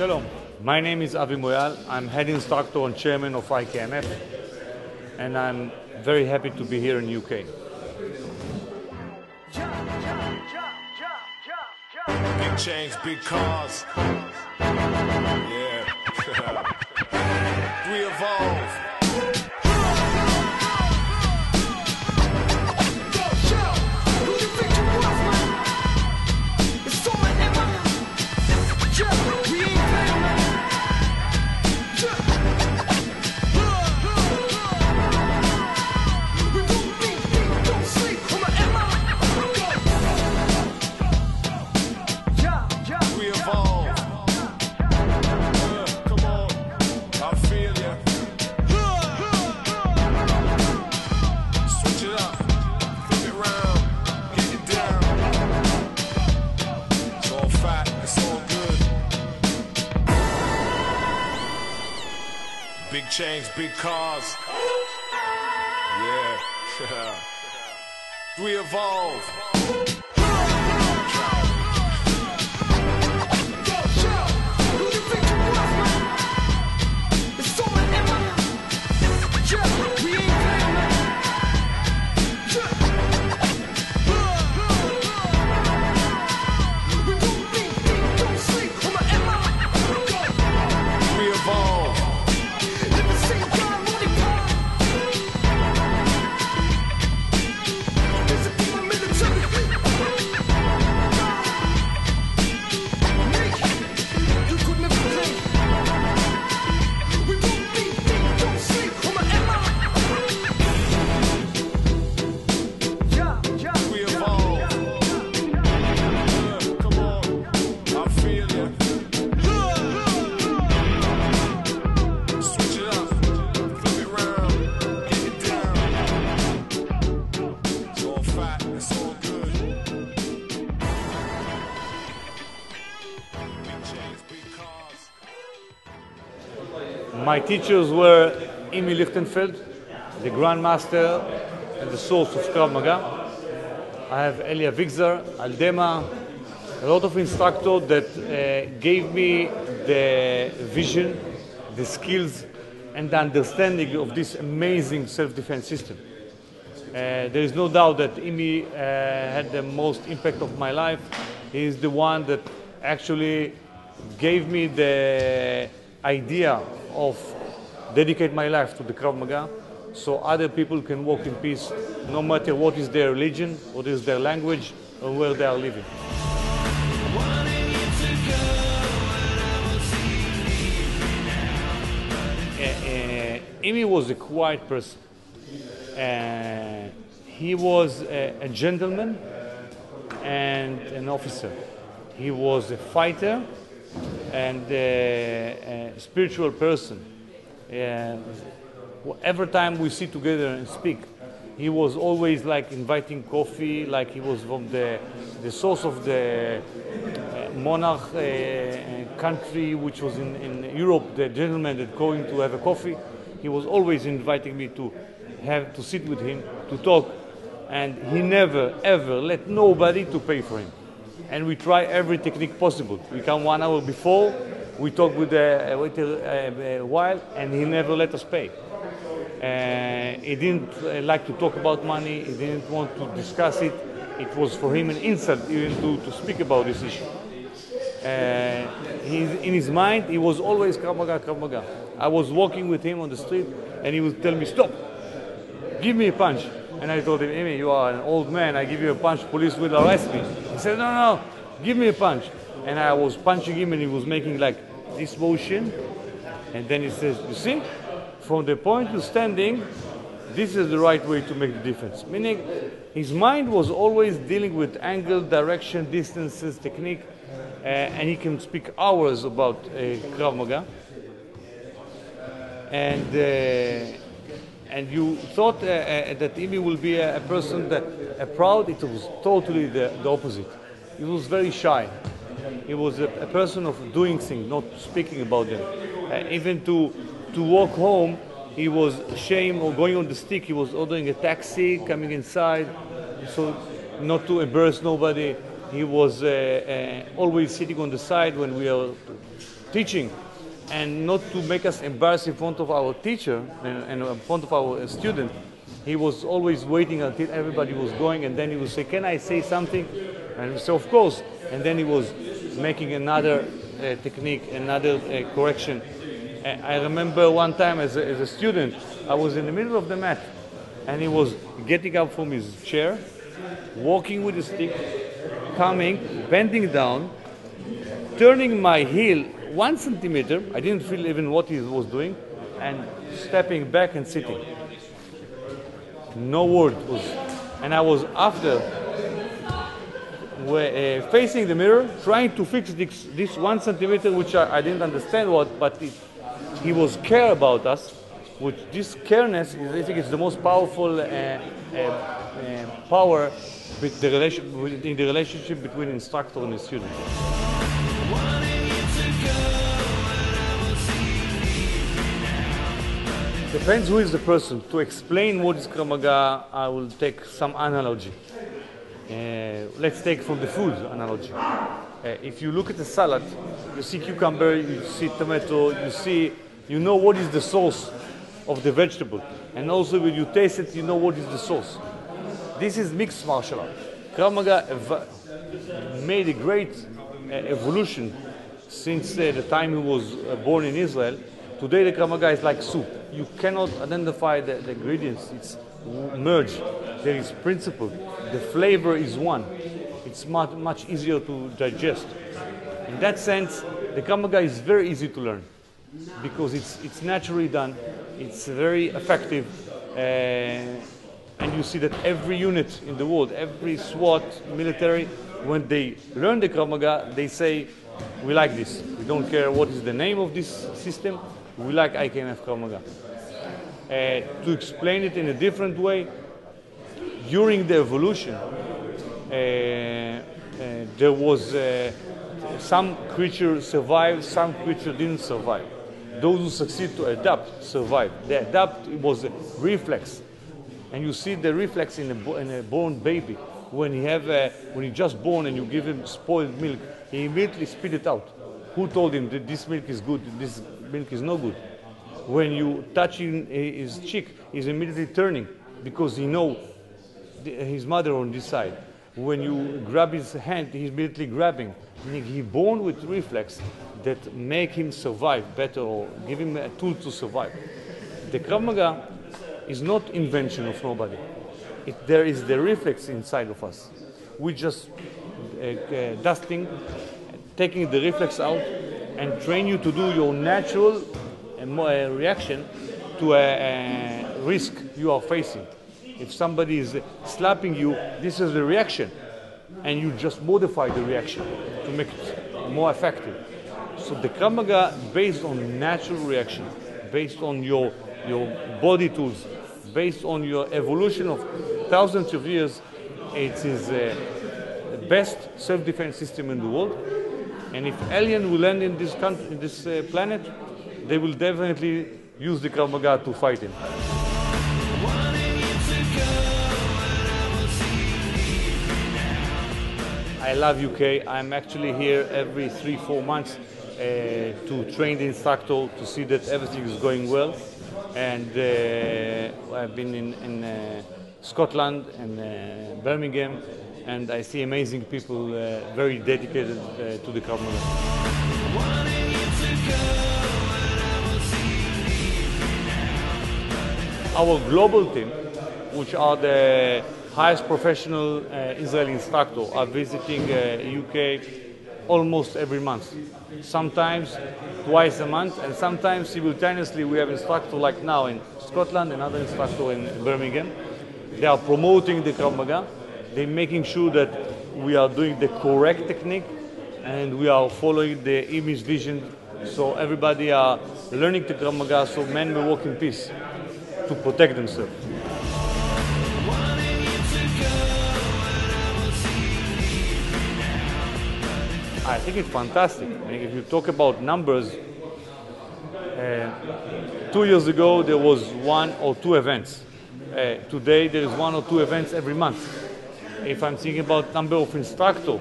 Shalom, my name is Avi Moyal. I'm head instructor and chairman of IKMF, and I'm very happy to be here in UK. Big chains, big cars. Yeah. We evolve. Big chains, big cars. Yeah. We evolve. My teachers were Imi Lichtenfeld, the Grandmaster and the source of Krav Maga. I have Elia Vixar, Aldema, a lot of instructors that gave me the vision, the skills, and the understanding of this amazing self-defense system. There is no doubt that Imi had the most impact of my life. He is the one that actually gave me the idea of dedicate my life to the Krav Maga, so other people can walk in peace, no matter what is their religion, what is their language, or where they are living. Imi was a quiet person. He was a gentleman and an officer. He was a fighter and a spiritual person. Every time we sit together and speak, he was always like inviting coffee, like he was from the source of the monarch country, which was in Europe, the gentleman that going to have a coffee. He was always inviting me to sit with him, to talk, and he never ever let nobody to pay for him. And we try every technique possible. We come 1 hour before, we talk with the waiter a while, and he never let us pay. He didn't like to talk about money, he didn't want to discuss it. It was for him an insult even to speak about this issue. In his mind, he was always Krav Maga, Krav Maga. I was walking with him on the street, and he would tell me, "Stop, give me a punch." And I told him, "Amy, you are an old man, I give you a punch, police will arrest me." He said, no, give me a punch. And I was punching him and he was making like this motion. And then he says, "You see, from the point you're standing, this is the right way to make the difference." Meaning, his mind was always dealing with angle, direction, distances, technique, and he can speak hours about Krav Maga. And you thought that Imi will be a person that proud. It was totally the opposite. He was very shy. He was a person of doing things, not speaking about them. Even to walk home, he was ashamed, or going on the stick, he was ordering a taxi, coming inside, so not to embarrass nobody. He was always sitting on the side when we are teaching, and not to make us embarrassed in front of our teacher and in front of our student. He was always waiting until everybody was going, and then he would say, "Can I say something?" And we say, "Of course." And then he was making another technique, another correction. I remember one time as a student, I was in the middle of the mat, and he was getting up from his chair, walking with a stick, coming, bending down, turning my heel 1 centimeter, I didn't feel even what he was doing, and stepping back and sitting. No word was, and I was after facing the mirror, trying to fix this 1 centimeter, which I didn't understand what, but he was care about us. Which this careness, I think, is the most powerful power with in the relationship between instructor and the student. Depends who is the person. To explain what is Krav Maga, I will take some analogy. Let's take from the food analogy. If you look at the salad, you see cucumber, you see tomato, you know what is the sauce of the vegetable. And also when you taste it, you know what is the sauce. This is mixed martial art. Krav Maga made a great evolution since the time he was born in Israel. Today the Krav Maga is like soup. You cannot identify the ingredients. It's merged. There is principle. The flavor is one. It's much easier to digest. In that sense, the Krav Maga is very easy to learn because it's naturally done. It's very effective. And you see that every unit in the world, every SWAT military, when they learn the Krav Maga, they say, "We like this. We don't care what is the name of this system. We like IKMF Krav Maga." To explain it in a different way, during the evolution, there was some creature survived, some creature didn't survive. Those who succeed to adapt survive. The adapt was a reflex, and you see the reflex in a born baby. When he just born and you give him spoiled milk, he immediately spit it out. Who told him that this milk is good, this milk is no good? When you touch his cheek, he's immediately turning because he knows his mother on this side. When you grab his hand, he's immediately grabbing. He's born with reflex that make him survive better or give him a tool to survive. The Krav Maga is not invention of nobody. There is the reflex inside of us. We just dusting, taking the reflex out, and train you to do your natural reaction to a risk you are facing. If somebody is slapping you, this is the reaction, and you just modify the reaction to make it more effective. So the Krav Maga, based on natural reaction, based on your body tools, based on your evolution of thousands of years, it is the best self-defense system in the world. And if aliens will land in this country, in this planet, they will definitely use the Krav Maga to fight him. I love UK. I'm actually here every 3-4 months to train the instructor to see that everything is going well. And I've been in Scotland and Birmingham, and I see amazing people very dedicated to the Krav Maga. Our global team, which are the highest professional Israeli instructors, are visiting UK almost every month. Sometimes twice a month, and sometimes simultaneously we have instructors like now in Scotland, another instructor in Birmingham. They are promoting the Krav Maga. They're making sure that we are doing the correct technique and we are following the image vision, so everybody are learning the Krav Maga so men will walk in peace to protect themselves. I think it's fantastic. I mean, if you talk about numbers, 2 years ago there was 1 or 2 events. Today there is 1 or 2 events every month. If I'm thinking about number of instructors,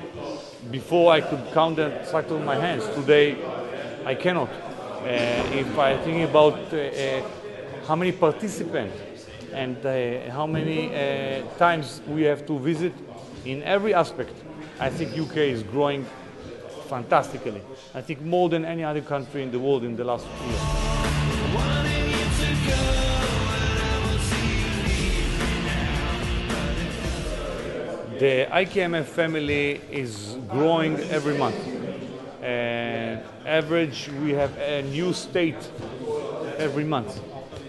before I could count the instructors in my hands. Today I cannot. If I think about how many participants and how many times we have to visit in every aspect, I think UK is growing fantastically. I think more than any other country in the world in the last year. The IKMF family is growing every month. Average, we have a new state every month.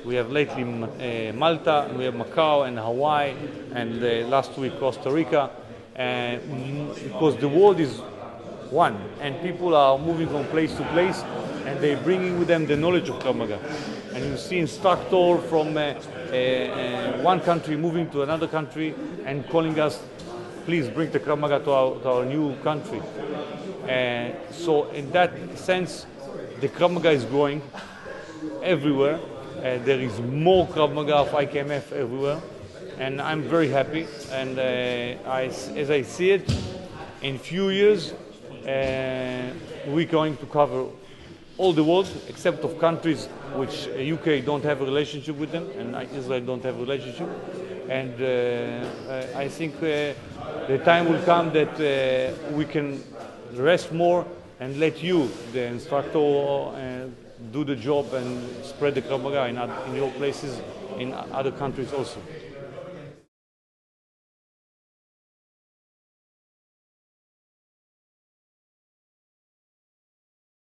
We have lately Malta, we have Macau and Hawaii, and last week Costa Rica. Because the world is one, and people are moving from place to place, and they're bringing with them the knowledge of Krav Maga. And you see instructor from one country moving to another country and calling us, please bring the Krav Maga to our new country. So in that sense, the Krav Maga is growing everywhere. There is more Krav Maga of IKMF everywhere, and I'm very happy. And as I see it, in few years, we're going to cover all the world, except of countries which UK don't have a relationship with them, and Israel don't have a relationship. And I think the time will come that we can rest more and let you, the instructor, do the job and spread the Krav Maga in your places, in other countries also.